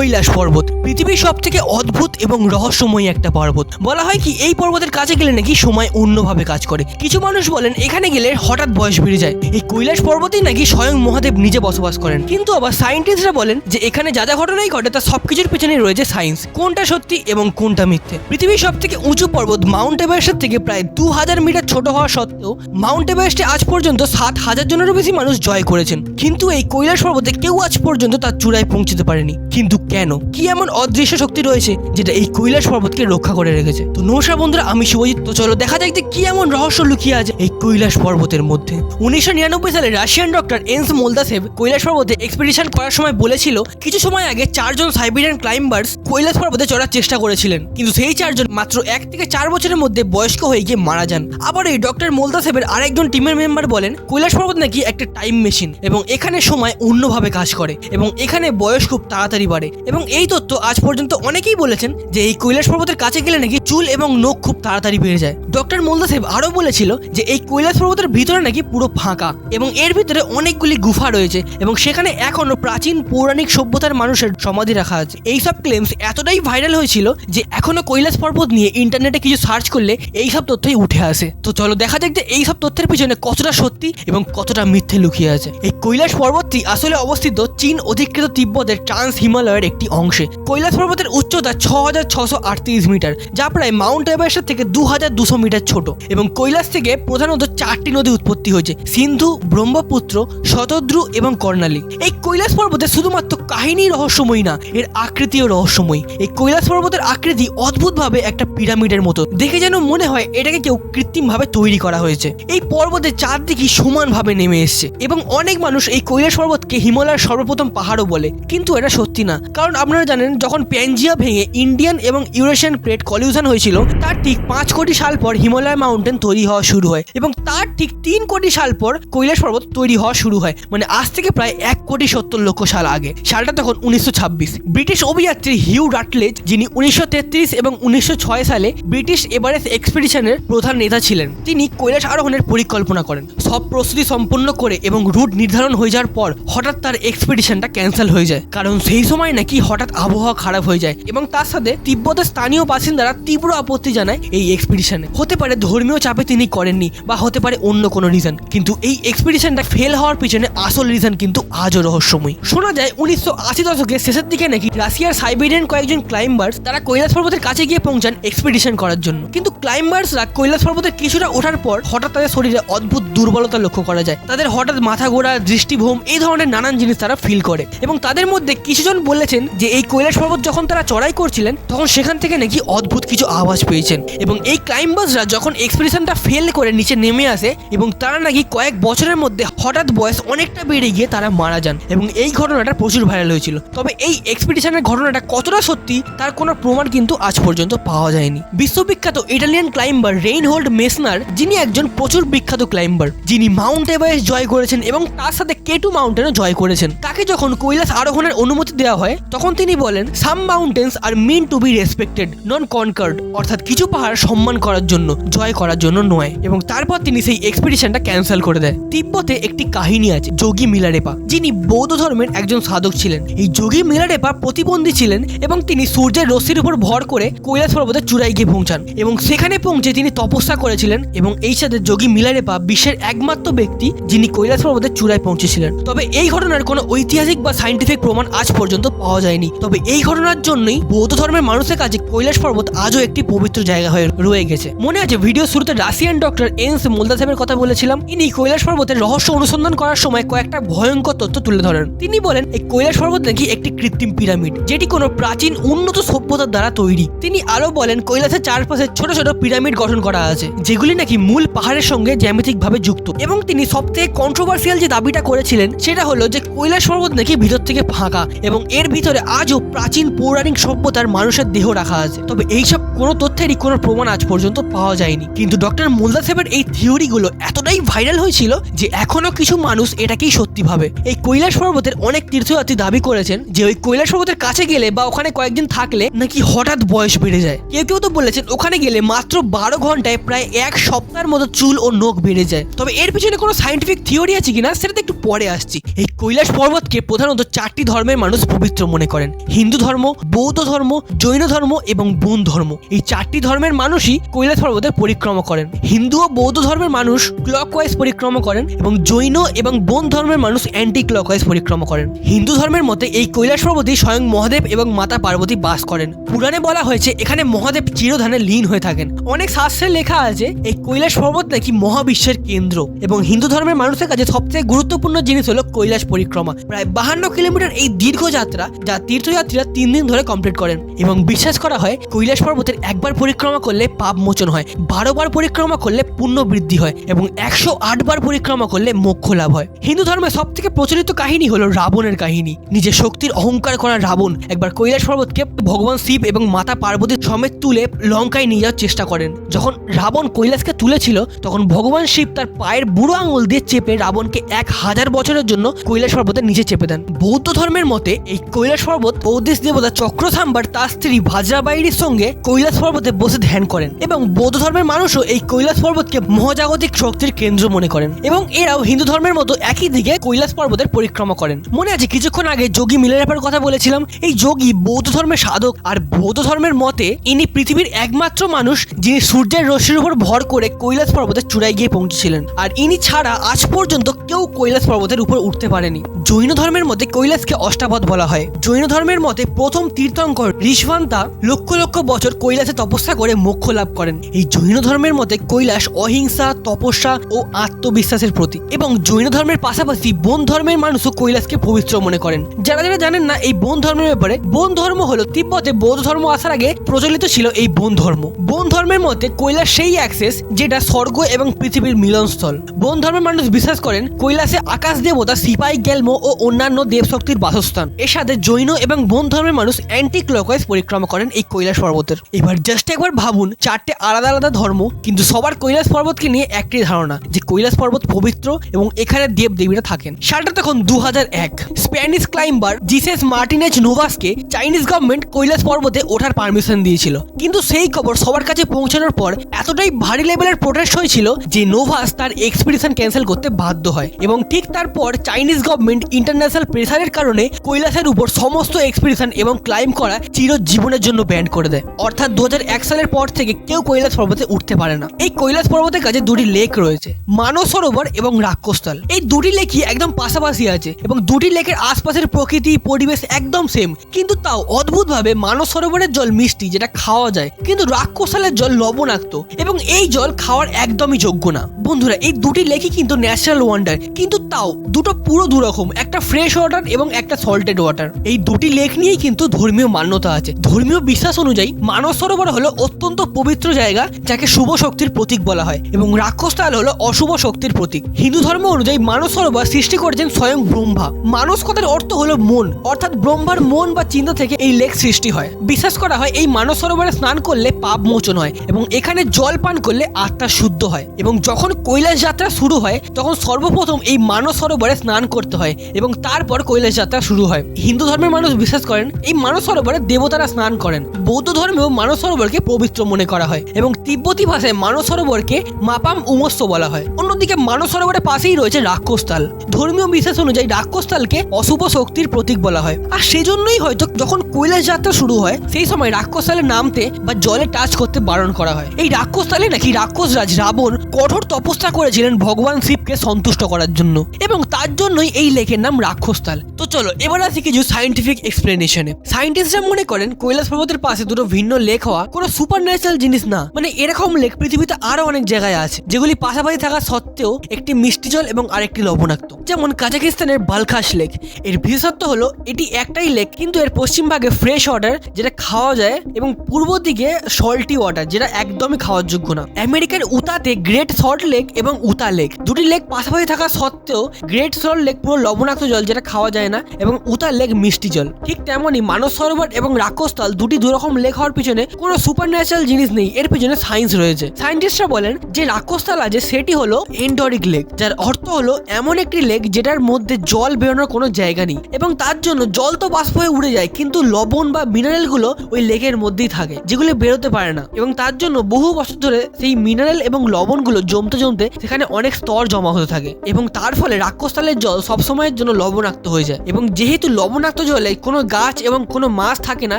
কৈলাস পর্বত পৃথিবীর সবথেকে অদ্ভুত এবং রহস্যময়ী একটা পর্বত। বলা হয় কি এই পর্বতের কাছে গেলে নাকি সময় অন্যভাবে কাজ করে। কিছু মানুষ বলেন এখানে গেলে হঠাৎ বয়স বেড়ে যায়। এই কৈলাস পর্বতেই নাকি স্বয়ং মহাদেব নিজে বসবাস করেন। কিন্তু আবার সায়েন্টিস্টরা বলেন যে এখানে যা যা ঘটনাই ঘটে তা সবকিছুর পেছনে রয়েছে সায়েন্স। কোনটা সত্যি এবং কোনটা মিথ্যে। পৃথিবীর সবথেকে উঁচু পর্বত মাউন্ট এভারেস্টের থেকে প্রায় 2000 মিটার ছোট হওয়া সত্ত্বেও মাউন্ট এভারেস্টে আজ পর্যন্ত 7000 জনেরও বেশি মানুষ জয় করেছেন। কিন্তু এই কৈলাস পর্বতে কেউ আজ পর্যন্ত তার চূড়ায় পৌঁছতে পারেনি। কিন্তু কেন? কি এমন অদৃশ্য শক্তি রয়েছে যেটা এই কৈলাস পর্বতকে রক্ষা করে রেখেছে? তো নমস্কার বন্ধুরা, আমি শুভজিৎ। তো চলো দেখা যাক যে কি এমন রহস্য লুকিয়ে আছে এই কৈলাস পর্বতের মধ্যে। 1999 সালে রাশিয়ান ডক্টর এন্স মোলদাসেভ কৈলাস পর্বতে এক্সপিডিশন করার সময় বলেছিল কিছু সময় আগে 4 জন সাইবেরিয়ান ক্লাইম্বার্স কৈলাস পর্বতে চড়ার চেষ্টা করেছিলেন, কিন্তু সেই 4 জন মাত্র 1 থেকে 4 বছরের মধ্যে বয়স্ক হয়ে গিয়ে মারা যান। আবার এই ডক্টর মোলদাসেভের আরেকজন টিমের মেম্বার বলেন কৈলাস পর্বত নাকি একটা টাইম মেশিন এবং এখানে সময় অন্যভাবে কাজ করে এবং এখানে বয়স খুব তাড়াতাড়ি বাড়ে। এবং এই তথ্য আজ পর্যন্ত অনেকেই বলেছেন যে এই কৈলাস পর্বতের কাছে গেলে নাকি চুল এবং নখ খুব তাড়াতাড়ি বেড়ে যায়। ডক্টর মোলদাসেভ আরো বলেছিল যে এই কৈলাস পর্বতের ভিতরে নাকি পুরো ফাঁকা এবং এর ভিতরে অনেকগুলি গুফা রয়েছে এবং সেখানে এখনো প্রাচীন পৌরাণিক সভ্যতার মানুষের সমাধি রাখা আছে। এইসব ক্লেমস এতটাই ভাইরাল হয়েছিল যে এখনো কৈলাস পর্বত নিয়ে ইন্টারনেটে কিছু সার্চ করলে এইসব তথ্যই উঠে আসে। তো চলো দেখা যাক যে এইসব তথ্যের পিছনে কতটা সত্যি এবং কতটা মিথ্যে লুকিয়ে আছে। এই কৈলাস পর্বতটি আসলে অবস্থিত চীন অধিকৃত তিব্বতের ট্রান্স হিমালয়ের একটি অংশে। কৈলাস পর্বতের উচ্চতা 6638 মিটার, যা প্রায় মাউন্ট এভারেস্টের থেকে 2200 মিটার ছোট। এবং কৈলাস থেকে প্রধানত 4টি নদী উৎপত্তি হয়েছে: সিন্ধু, ব্রহ্মপুত্র, শতদ্রু এবং কর্ণালী। এই কৈলাস পর্বতে শুধুমাত্র কাহিনী রহস্যময়ী না, এর আকৃতিও রহস্যময়ী। এই কৈলাস পর্বতের আকৃতি অদ্ভুতভাবে একটা পিরামিডের মতো, দেখে যেন মনে হয় এটাকে কেউ কৃত্রিমভাবে তৈরি করা হয়েছে। এই পর্বতের চারদিকে সমানভাবে নেমে এসছে এবং অনেক মানুষ এই কৈলাস পর্বতকে হিমালয়ের সর্বপ্রথম পাহাড়ও বলে, কিন্তু এটা সত্যি না। কারণ আপনারা জানেন যখন প্যানজিয়া ভেঙে ইন্ডিয়ান এবং ইউরেশিয়ান প্লেট কলিউশন হয়েছিল তার ঠিক 5 কোটি সাল পর হিমালয় মাউন্টেন তৈরি হওয়া শুরু হয় এবং তার ঠিক 3 কোটি সাল পর কৈলাস পর্বত তৈরি হওয়া শুরু হয়। মানে আজ থেকে প্রায় 1,70,00,000 সাল আগে। সালটা তখন 1926। ব্রিটিশ অভিযাত্রী হিউ রাটলেজ, যিনি 1933 এবং 1906 সালে ব্রিটিশ এভারেস্ট এক্সপিডিশনের প্রধান নেতা ছিলেন, তিনি কৈলাস আরোহণের পরিকল্পনা করেন। সব প্রস্তুতি সম্পন্ন করে এবং রুট নির্ধারণ হয়ে যাওয়ার পর হঠাৎ তার এক্সপিডিশনটা ক্যান্সেল হয়ে যায়, কারণ সেই সময় নাকি হঠাৎ আবহাওয়া খারাপ হয়ে যায় এবং তার সাথে তিব্বতের স্থানীয় বাসিন্দারা তীব্র আপত্তি জানায় এই এক্সপিডিশনে। হতে পারে ধর্মীয় চাপে তিনি করেননি বা হতে পারে অন্য কোনো রিজন, কিন্তু এই এক্সপিডিশনটা ফেল হওয়ার পিছনে আসল রিজন কিন্তু আজও রহস্যময়। শোনা যায় 1980 দশকের শেষের দিকে নাকি রাশিয়ার সাইবেরিয়ান কয়েকজন ক্লাইম্বার্স তারা কৈলাস পর্বতের কাছে গিয়ে পৌঁছান এক্সপিডিশন করার জন্য, কিন্তু ক্লাইম্বার্সরা কৈলাস পর্বতের কিছুটা ওঠার পর হঠাৎ তাদের শরীরে অদ্ভুত দুর্বলতা লক্ষ্য করা যায়। তাদের হঠাৎ মাথা ঘোরা, দৃষ্টিভ্রম, এই ধরনের নানান জিনিস তারা ফিল করে এবং তাদের মধ্যে কিছুজন বলেছেন যে এই কৈলাস পর্বত যখন তারা চড়াই করছিলেন তখন সেখান থেকে নাকি অদ্ভুত কিছু আওয়াজ পেয়েছেন। এবং এই ক্লাইম্বার্সরা যখন এক্সপিডিশনটা ফেল করে নিচে নেমে আসে এবং তারা নাকি কয়েক বছরের মধ্যে হঠাৎ বয়স অনেকটা বেড়ে গিয়ে তারা মারা যান এবং এই ঘটনাটা প্রচুর ভাইরাল হয়েছিল। তবে এই এক্সপিডিশনের ঘটনাটা কতটা সত্যি তার কোনো প্রমাণ কিন্তু আজ পর্যন্ত পাওয়া যায়নি। বিশ্ববিখ্যাত ইটালিয়ান ক্লাইম্বার রেইনহোল্ড মেসনার, যিনি একজন প্রচুর বিখ্যাত ক্লাইম্বার, যিনি মাউন্ট এভারেস্ট জয় করেছেন এবং তার সাথে কেটু মাউন্টেনও জয় করেছেন, তাকে যখন কৈলাস আরোহণের অনুমতি দেওয়া হয় তখন তিনি বলেন some mountains are mean to be respected non conquered, অর্থাৎ কিছু পাহাড় সম্মান করার জন্য, জয় করার জন্য নয়। এবং তারপর তিনি সেই এক্সপিডিশনটা ক্যান্সেল করে দেয়। তিব্বতে একটি কাহিনী আছে যোগী মিলারেপা, যিনি বৌদ্ধ ধর্মের একজন সাধক ছিলেন। এই যোগী মিলারেপা প্রতিবন্ধী ছিলেন এবং তিনি সূর্যের রশ্মির উপর ভর করে কৈলাস পর্বতের চূড়ায় গিয়ে পৌঁছান এবং সেখানে পৌঁছে তিনি তপস্যা করেছিলেন এবং এই সাথে যোগী মিলারেপা বিশ্বের একমাত্র ব্যক্তি যিনি কৈলাস পর্বতের চূড়ায় পৌঁছেছিলেন। তবে এই ঘটনার কোনো ঐতিহাসিক বা সায়েন্টিফিক প্রমাণ আজ পর্যন্ত পাওয়া যায়নি। তবে এই ঘটনার জন্যই বৌদ্ধ ধর্মের মানুষের কাছে কৈলাস পর্বত আজও একটি পবিত্র জায়গা হয়ে রয়ে গেছে। মনে আছে ভিডিও শুরুতে রাশিয়ান ডক্টর এন্স মোলদাসেভের কথা বলেছিলাম? ইনি কৈলাস পর্বতের রহস্য অনুসন্ধান করার সময় কয়েকটা ভয়ঙ্কর তথ্য তুলে ধরেন। তিনি বলেন এই কৈলাস পর্বত নাকি একটি কৃত্রিম পিরামিড, যেটি কোনো প্রাচীন উন্নত সভ্যতার দ্বারা তৈরি। তিনি আরো বলেন কৈলাসের চারপাশে ছোট ছোট পিরামিড গঠন করা আছে, যেগুলি নাকি মূল পাহাড়ের সঙ্গে জ্যামিতিক ভাবে যুক্ত। এবং তিনি সবথেকে কন্ট্রোভার্সিয়াল যে দাবিটা করেছিলেন সেটা হলো যে কৈলাস পর্বত নাকি ভিতর থেকে ফাঁকা এবং এর ভিতরে আজও প্রাচীন পৌরাণিক সভ্যতার মানুষের দেহ রাখা আছে। তবে এইসব কোনো তথ্যেরই কোনো প্রমাণ আজ পর্যন্ত পাওয়া যায়নি। কিন্তু ডক্টর মোলদাসেভের এই থিওরিগুলো এতটাই ভাইরাল হয়েছিল যে এখনো কিছু মানুষ এটাকেই সত্যি ভাবে। এই কৈলাস পর্বতের অনেক তীর্থযাত্রী দাবি করেছেন যে ওই কৈলাস পর্বতের কাছে গেলে বা ওখানে কয়েকদিন থাকলে নাকি হঠাৎ বয়স বেড়ে যায়। কেউ কেউ তো বলেছেন ওখানে গেলে মাত্র 12 ঘন্টায় প্রায় 1 সপ্তাহের মতো চুল ও নখ বেড়ে যায়। তবে এর পিছনে কোনো সায়েন্টিফিক থিওরি আছে কিনা সেটা একটু পরে আসছি। এই কৈলাস পর্বতকে প্রধানত 4টি ধর্মের মানুষ পবিত্র মনে করেন। হিন্দু ধর্ম, বৌদ্ধ ধর্ম, জৈন ধর্ম এবং বন ধর্ম, এই 4টি ধর্মের মানুষই কৈলাস পর্বতের পরিক্রমা করেন। হিন্দু ও বৌদ্ধ ধর্মের মানুষ ক্লকওয়াইজ পরিক্রমা করেন এবং জৈন এবং বন ধর্মের মানুষ অ্যান্টি ক্লকওয়াইজ পরিক্রমা করেন। হিন্দু ধর্মের মতে এই কৈলাস পর্বতেই স্বয়ং মহাদেব এবং মাতা পার্বতী বাস করেন। পুরাণে বলা হয়েছে এখানে মহাদেব চিরধানে লীন হয়ে থাকেন। অনেক শাস্ত্রে লেখা আছে এই কৈলাস পর্বত নাকি মহাবিশ্বের কেন্দ্র এবং হিন্দু ধর্মের মানুষের কাছে সবচেয়ে গুরুত্বপূর্ণ জিনিস হলো কৈলাস পরিক্রমা। প্রায় 52 কিলোমিটার এই দীর্ঘ যাত্রা যা তীর্থযাত্রীরা 3 দিন ধরে কমপ্লিট করেন এবং বিশ্বাস করা হয় কৈলাস পর্বতের একবার পরিক্রমা করলে পাপ মোচন হয়, 12 বার পরিক্রমা করলে পুণ্য বৃদ্ধি হয় এবং 108 বার পরিক্রমা করলে মোক্ষ লাভ হয়। হিন্দু ধর্মের সব থেকে প্রচলিত কাহিনী হলো রাবণের কাহিনী। নিজের শক্তির অহংকার করা রাবণ একবার কৈলাস পর্বতকে ভগবান শিব এবং মাতা পার্বতীর সমেত তুলে লঙ্কায় নিয়ে যাওয়ার চেষ্টা করেন। যখন রাবণ কৈলাসকে তুলেছিল তখন ভগবান শিব তার পায়ের বুড়ো আঙুল দিয়ে চেপে রাবণকে 1000 বছরের জন্য কৈলাস পর্বতের নিচে চেপে দেন। বৌদ্ধ ধর্মের মতে এই কৈলাস পর্বত বৌদ্ধিস্ট দেবতা চক্রসাম্বার তার স্ত্রী ভাজ্রাবাইরির সঙ্গে কৈলাস পর্বতে বসে ধ্যান করেন এবং বৌদ্ধ ধর্মের মানুষও এই কৈলাস পর্বতকে মহাজাগতিক শক্তির কেন্দ্র মনে করেন এবং এরাও হিন্দু ধর্মের মতো একই দিকে কৈলাস পর্বতের পরিক্রমা করেন। মনে আছে কিছুক্ষণ আগে যোগী মিলেরাপার কথা বলেছিলাম? এই যোগী বৌদ্ধ ধর্মের সাধক আর বৌদ্ধ ধর্মের মতে ইনি পৃথিবীর একমাত্র মানুষ যিনি সূর্যের রশ্মির উপর ভর করে কৈলাস পর্বতের চূড়ায় গিয়ে পৌঁছেছিলেন, আর ইনি ছাড়া আজ পর্যন্ত কেউ কৈলাস পর্বতের উপর উঠতে পারেনি। জৈন ধর্মের মতে কৈলাসকে অষ্টাবধ বলা হয়। জৈন ধর্মের মতে প্রথম তীর্থঙ্কর ঋষভান্তা লক্ষ লক্ষ বছর কৈলাসে তপস্যা করে মোক্ষ লাভ করেন। এই জৈন ধর্মের মতে কৈলাস অহিংসা, তপস্যা ও আত্মবিশ্বাসের প্রতীক এবং জৈন ধর্মের পাশাপাশি বন ধর্মের মানুষও কৈলাসকে পবিত্র মনে করেন। যারা যারা জানেন না এই বন ধর্মের ব্যাপারে, বন ধর্ম হলো তিব্বতে বৌদ্ধ ধর্ম আসার আগে প্রচলিত ছিল এই বন ধর্ম। বন ধর্মের মতে কৈলাস সেই অ্যাক্সেস যেটা স্বর্গ এবং পৃথিবীর মিলনস্থল। বন ধর্মের মানুষ বিশ্বাস করেন কৈলাসে আকাশ দেবতা সিপাই গেলমো ও অন্যান্য দেবশক্তির বাসস্থান। এর সাথে জৈন এবং বন ধর্মের মানুষ অ্যান্টি ক্লকওয়াইজ পরিক্রমা করেন এই কৈলাস পর্বতের। এবার জাস্ট একবার ভাবুন, 4টে আলাদা আলাদা ধর্ম কিন্তু সবার কৈলাস পর্বতকে নিয়ে একটি ধারণা যে কৈলাস পর্বত পবিত্র এবং এখানে দেব দেবীরা থাকেন। সালটা তখন 2001। স্প্যানিশ ক্লাইম্বার জিসেস মার্টিনেজ নোভাসকে চাইনিজ গভর্নমেন্ট কৈলাস পর্বতে ওঠার পারমিশন দিয়েছিল, কিন্তু সেই খবর সবার কাছে পৌঁছানোর পর এতটাই ভারী লেভেলের প্রোটেস্ট হয়েছিল যে নোভাস তার এক্সপিডিশন ক্যান্সেল করতে বাধ্য হয় এবং ঠিক তারপর চাইনিজ গভর্নমেন্ট ইন্টারন্যাশনাল প্রেসারের কারণে কৈলাসের উপর সমস্ত এক্সপিডিশন এবং ক্লাইম্ব করা চিরজীবনের জন্য ব্যান করে দেয়। অর্থাৎ 2001 সালের পর থেকে কেউ কৈলাস পর্বতে উঠতে পারে না। এই কৈলাস পর্বতের কাছে 2টি লেক রয়েছে, মানস সরোবর এবং রাক্ষসতাল। এই 2টি লেকই একদম পাশাপাশি আছে এবং 2টি লেকের আশপাশের প্রকৃতি পরিবেশ একদম সেম, কিন্তু তাও অদ্ভুতভাবে মানস সরোবরের জল মিষ্টি যেটা খাওয়া যায়, কিন্তু রাক্ষসতালের জল লবণাক্ত এবং এই জল খাওয়ার একদমই যোগ্য না। বন্ধুরা, এই 2টি লেকই কিন্তু ন্যাচারাল ওয়ান্ডার, কিন্তু তাও দুটো পুরো দুরকম, একটা ফ্রেশ ওয়াটার এবং একটা সল্টেড ওয়াটার। এই 2টি লেক নিয়েই কিন্তু ধর্মীয় মান্যতা আছে। ধর্মীয় বিশ্বাস অনুযায়ী মানস সরোবর হলো অত্যন্ত পবিত্র জায়গা যাকে শুভ শক্তির প্রতীক বলা হয় এবং রাক্ষসতাল হলো অশুভ শক্তির প্রতীক। হিন্দু ধর্ম অনুযায়ী মানস সরোবর সৃষ্টি করেছেন স্বয়ং ব্রহ্মা। মানস কথার অর্থ হলো মন, অর্থাৎ ব্রহ্মার মন বা চিন্তা থেকে এই লেক সৃষ্টি হয়। বিশ্বাস করা হয় এই মানস সরোবরে স্নান করলে পাপ মোচন হয় এবং এখানে জল পান করলে আত্মা শুদ্ধ হয় এবং যখন কৈলাস যাত্রা শুরু হয় তখন সর্বপ্রথম এই মানস সরোবরে স্নান করতে হয় এবং তারপর কৈলাস যাত্রা শুরু হয়। হিন্দু ধর্মের মানুষ বিশ্বাস করেন এই মানস সরোবরে দেবতারা স্নান করেন। বৌদ্ধ ধর্মেও মানস সরোবরকে পবিত্র মনে করা হয় এবং তিব্বতী ভাষায় মানস সরোবরকে মাপাম উমস্য বলা হয়। অন্যদিকে মানস সরোবরের পাশেই রয়েছে রাক্ষসতাল। ধর্মীয় বিশ্বাস অনুযায়ী রাক্ষসতালকে অশুভ শক্তির প্রতীক বলা হয়, আর সেজন্যই হয়তো যখন কৈলাস যাত্রা শুরু হয় সেই সময় রাক্ষসতালে নামতে বা জলে টাচ করতে বারণ করা হয়। এই রাক্ষসতালে নাকি রাক্ষসরাজ রাবণ কঠোর তপস্যা করেছিলেন ভগবান শিবকে সন্তুষ্ট করার জন্য এবং তার জন্যই এই লেকের নাম রাক্ষসতাল। তো চলো এবার আসি কিছু সায়েন্টিফিক এক্সপ্লেনেশনে। সায়েন্টিস্টরা মনে করেন কৈলাস পর্বতের পাশে দুটো ভিন্ন লেক হওয়া কোনো সুপার ন্যাচারাল জিনিস না, মানে এরকম লেক পৃথিবীতে আরো অনেক জায়গায় আছে যেগুলি পাশাপাশি থাকা সত্ত্বেও একটি মিষ্টি জল এবং আরেকটি লবণাক্ত। যেমন কাজাকিস্তানের বালখাস লেক, এর বিশেষত্ব হলো এটি একটাই লেক কিন্তু এর পশ্চিম ভাগে ফ্রেশ ওয়াটার যেটা খাওয়া যায় এবং পূর্ব দিকে সল্টি ওয়াটার যেটা একদমই খাওয়ার যোগ্য না। আমেরিকার উতাতে গ্রেট সল্ট লেক এবং উতা লেক, দুটি লেক পাশাপাশি থাকা সত্ত্বেও গ্রেট সল্ট লেক পুরো লবণাক্ত জল যেটা খাওয়া যায় না এবং উতা লেক মিষ্টি জল। ঠিক তেমনই মানস সরোবর এবং রাক্ষসতাল দুটি দুরকম লেক হওয়ার পিছনে কোনো সুপার ন্যাচারাল জিনিস নেই, এর পিছনে সায়েন্স রয়েছে। সায়েন্টিস্টরা বলেন যে রাক্ষসতাল আছে সেটি হলো এন্ডরিক লেক, যার অর্থ হলো এমন একটি লেক যেটার মধ্যে জল বেরোনোর কোনো জায়গা নেই এবং তার জন্য জল তো বাষ্প হয়ে উড়ে যায় কিন্তু লবণ বা মিনারেল গুলো ওই লেকের মধ্যেই থাকে যেগুলো বেরোতে পারে না এবং তার জন্য বহু বছর ধরে সেই মিনারেল এবং লবণগুলো জমতে জমতে সেখানে অনেক স্তর জমা হতে থাকে এবং তার ফলে রাক্ষস রাক্ষসতালের জল সবসময়ের জন্য লবণাক্ত হয়ে যায় এবং যেহেতু লবণাক্ত জলে কোনো গাছ এবং কোনো মাছ থাকে না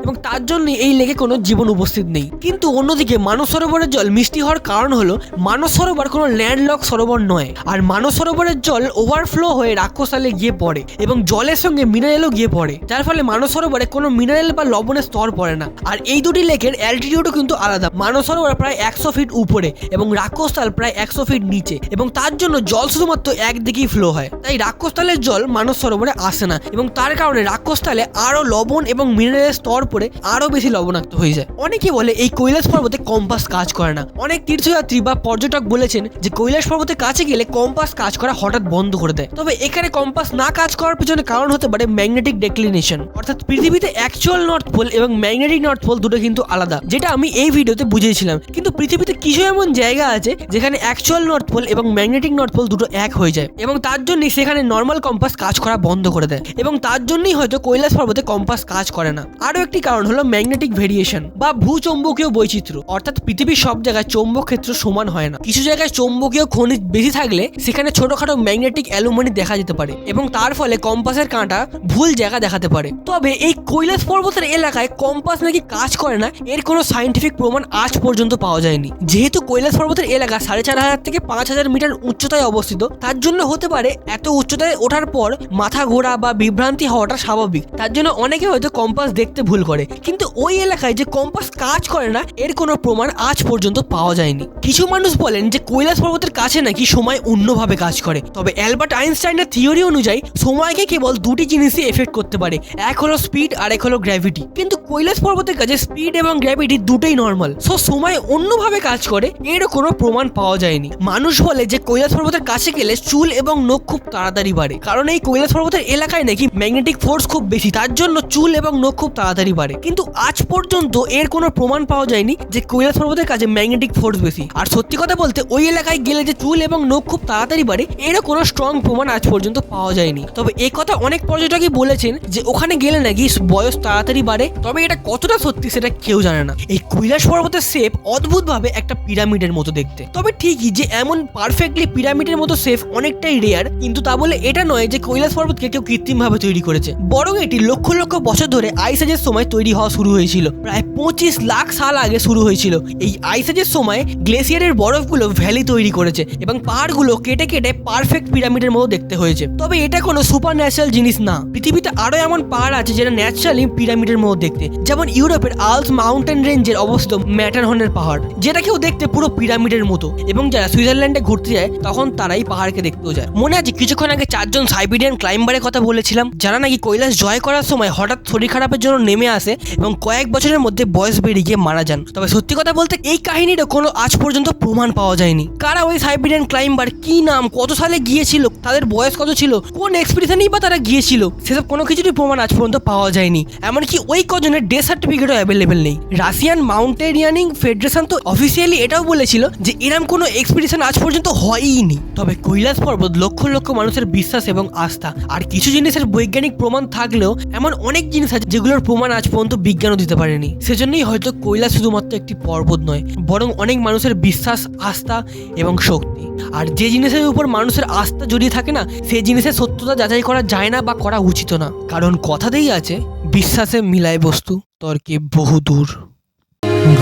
এবং তার জন্য এই লেকে কোনো জীবন উপস্থিত নেই। কিন্তু অন্যদিকে মানস সরোবরের জল মিষ্টি হওয়ার কারণ হলো মানস সরোবর কোনো ল্যান্ডলক সরোবর নয়, আর মানস সরোবরের জল ওভারফ্লো হয়ে রাক্ষসতালে গিয়ে পড়ে এবং জলের সঙ্গে মিনারেলও গিয়ে পড়ে, যার ফলে মানস সরোবরে কোনো মিনারেল বা লবণের স্তর পড়ে না। আর এই দুটি লেকের অ্যালটিটিউডও কিন্তু আলাদা। মানস সরোবর প্রায় 100 ফিট উপরে এবং রাক্ষসতাল প্রায় 100 ফিট নিচে, এবং তার জন্য জল শুধুমাত্র একদিকেই ফ্লো হয়। তাই রাক্ষসতালের জল মানস সরোবরে আসে না এবং তার কারণে রাক্ষসতালে আরো লবণ এবং মিনারেলের স্তর পড়ে আরো বেশি লবণাক্ত হয়ে যায়। অনেকে বলে এই কৈলাস পর্বতে কম্পাস কাজ করে না। অনেক তীর্থযাত্রী বা পর্যটক বলেছেন যে কৈলাস পর্বতের কাছে গেলে কম্পাস কাজ করা হঠাৎ বন্ধ করে দেয়। তবে এখানে কম্পাস না কাজ করার পিছনে কারণ হতে পারে ম্যাগনেটিক ডেক্লিনেশন, অর্থাৎ পৃথিবীতে অ্যাকচুয়াল নর্থ পোল এবং ম্যাগনেটিক নর্থ পোল দুটো কিন্তু আলাদা, যেটা আমি এই ভিডিওতে বুঝিয়েছিলাম। কিন্তু পৃথিবীতে কিছু এমন জায়গা আছে যেখানে অ্যাকচুয়াল নর্থ পোল এবং ম্যাগনেটিক নর্থ পোল দুটো এক হয়ে যায় এবং তার জন্যই সেখানে নর্মাল কম্পাস কাজ করা বন্ধ করে দেয় এবং তার জন্যই হয়তো কৈলাস পর্বতে কম্পাস কাজ করে না। আরো একটি কারণ হলো ম্যাগনেটিক ভেরিয়েশন বা ভূচৌম্বকীয় বৈচিত্র্য, অর্থাৎ পৃথিবীর সব জায়গায় চৌম্বক ক্ষেত্র সমান হয় না। কিছু জায়গায় চৌম্বকীয় খনিজ বেশি থাকলে সেখানে ছোটখাটো ম্যাগনেটিক অ্যালুমিনি দেখা যেতে পারে এবং তার ফলে কম্পাসের কাঁটা ভুল জায়গা দেখাতে পারে। তবে এই কৈলাস পর্বতের এলাকায় কম্পাস নাকি কাজ করে না, এর কোনো সাইন্টিফিক প্রমাণ আজ পর্যন্ত পাওয়া যায়নি। যেহেতু কৈলাস পর্বতের এলাকা 4500 থেকে 5000 মিটার উচ্চতায় অবস্থিত, তার জন্য হতে পারে এত উচ্চতায় ওঠার পর মাথা ঘোরা বা বিভ্রান্তি হওয়াটা স্বাভাবিক। তার জন্য অনেকে হয়তো কম্পাস দেখতে ভুল করে, কিন্তু ওই এলাকায় যে কম্পাস কাজ করে না এর কোনো প্রমাণ আজ পর্যন্ত পাওয়া যায়নি। কিছু মানুষ বলেন যে কৈলাস পর্বতের কাছে নাকি সময় অন্যভাবে কাজ করে। তবে অ্যালবার্ট আইনস্টাইনের থিওরি অনুযায়ী সময়কে কেবল দুটি জিনিসই এফেক্ট করতে পারে, এক হলো স্পিড আর এক হলো গ্র্যাভিটি। কিন্তু কৈলাস পর্বতের কাছে স্পিড এবং গ্র্যাভিটি দুটোই নর্মাল, সো সময় অন্যভাবে কাজ করে এরও কোনো প্রমাণ পাওয়া যায়নি। মানুষ বলে যে কৈলাস পর্বতের কাছে গেলে চুল এবং নখ খুব তাড়াতাড়ি বাড়ে, কারণ এই কৈলাস পর্বতের এলাকায় নাকি ম্যাগনেটিক ফোর্স খুব বেশি, তার জন্য চুল এবং নখ খুব তাড়াতাড়ি বাড়ে। কিন্তু আজ পর্যন্ত এর কোনো প্রমাণ পাওয়া যায়নি যে কৈলাস পর্বতের কাছে ম্যাগনেটিক ফোর্স বেশি। আর সত্যি কথা বলতে ওই এলাকায় গেলে যে চুল এবং নখ খুব তাড়াতাড়ি বাড়ে এরও কোনো স্ট্রং প্রমাণ আজ পর্যন্ত পাওয়া যায়নি। তবে এই কথা অনেক পর্যটকই বলেছেন যে ওখানে গেলে নাকি বয়স তাড়াতাড়ি বাড়ে, তবে এটা কতটা সত্যি সেটা কেউ জানে না। এই কৈলাস পর্বতের শেপ অদ্ভুতভাবে একটা পিরামিডের মতো দেখতে। তবে ঠিকই যে এমন পারফেক্টলি পিরামিডের মতো শেপ অনেকটাই রেয়ার, কিন্তু তা বলে এটা নয় যে কৈলাস পর্বতকে কেউ কৃত্রিমভাবে তৈরি করেছে, বরং এটি লক্ষ লক্ষ বছর ধরে আইস এজের সময় তৈরি হওয়া শুরু হয়েছিল। প্রায় 25 লাখ সাল আগে শুরু হয়েছিল। এই আইস এজের সময় গ্লেসিয়ারের বরফগুলো ভ্যালি তৈরি করেছে এবং পাহাড়গুলো কেটে কেটে পারফেক্ট পিরামিডের মতো দেখতে হয়েছে। তবে এটা কোনো সুপার ন্যাচারাল জিনিস না। পৃথিবীতে আরো এমন পাহাড় আছে যেটা ন্যাচারালি পিরামিডের মতো দেখতে, যেমন ইউরোপের আলস মাউন্টেন রেঞ্জের অবস্থিত ম্যাটারহর্নের পাহাড়, যেটাকেও দেখতে পুরো পিরামিডের মতো, এবং যারা সুইজারল্যান্ডে ঘুরতে যায় তখন তারাই পাহাড়কে দেখতেও যায়। মনে আছে কিছুক্ষণ আগে 4 জন সাইবেরিয়ান ক্লাইম্বারের কথা বলেছিলাম, যারা নাকি কৈলাস জয় করার সময় হঠাৎ শরীর খারাপের জন্য নেমে আসে এবং কয়েক বছরের মধ্যে বয়স বেড়ে গিয়ে মারা যান। তবে সত্যি কথা বলতে এই কাহিনীরও কোনো আজ পর্যন্ত প্রমাণ পাওয়া যায়নি। কারা ওই সাইবেরিয়ান ক্লাইম্বার, কি নাম, কত সালে গিয়েছিল, তাদের বয়স কত ছিল, কোন এক্সপিডিশনেই বা তারা গিয়েছিল, সেসব কোনো কিছুরই প্রমাণ আজ পর্যন্ত পাওয়া যায়নি। এমনকি ওই কজনের ডেথ সার্টিফিকেটও অ্যাভেলেবেল নেই। রাশিয়ান মাউন্টেনিয়ারিং ফেডারেশন তো অফিসিয়ালি এটাও বলেছিল যে এরকম কোনো এক্সপিডিশন আজ পর্যন্ত হয়ইনি। তবে কৈলাস পর্বত লক্ষ লক্ষ মানুষের বিশ্বাস এবং আস্থা, আর কিছু জিনিসের বৈজ্ঞানিক প্রমাণ থাকলেও এমন অনেক জিনিস আছে যেগুলোর প্রমাণ আজ পর্যন্ত বিজ্ঞানও দিতে পারেনি। সেজন্যই হয়তো কৈলাস শুধুমাত্র একটি পর্বত নয়, বরং অনেক মানুষের বিশ্বাস, আস্থা এবং শক্তি। আর যে জিনিসের উপর মানুষের আস্থা জড়িয়ে থাকে না, সেই জিনিসের সত্যতা যাচাই করা যায় না বা করা উচিত না, কারণ কথাতেই আছে বিশ্বাসে মিলায় বস্তু, তর্কে বহু দূর।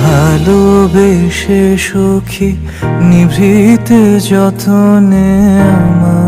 ভালোবেসে সুখী নিভৃতে যতনে আমার